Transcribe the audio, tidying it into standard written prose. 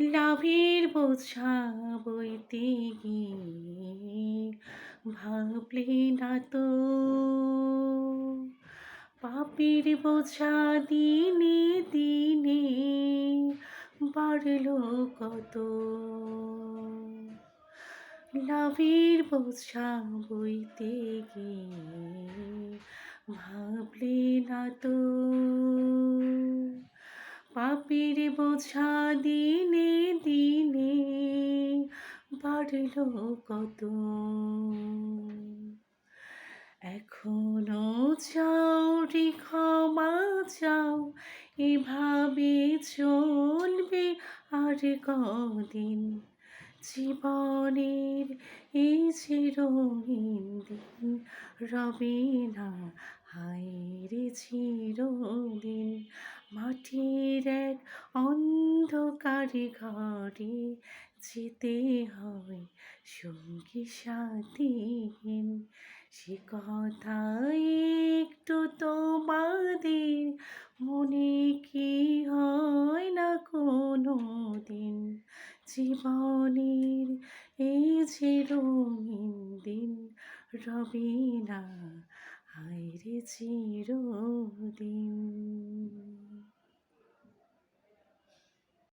লাভের বোঝা বইতে গিয়ে ভাবলে না তো পাপের বোঝা দিনে দিনে বাড়লো কত। লাভের বোঝা বইতে গিয়ে ভাবলে না তো পাপের বোঝা দিনে দিনে বাড়লো কত। এখনো চাও রে ক্ষমা চাও, এভাবে চলবে আর কদিন। জীবনের এই যে রঙিন দিন রবে না, হায় রে চিরদিন। মাটির এক অন্ধকারে ঘরে যেতে হয় সঙ্গী সাথীহীন। সে কথা একটু তোমাদের মনে কি হয় না কোনো দিন। জীবনের এই যে রঙিন দিন রবে না, হায় রে চিরদিন।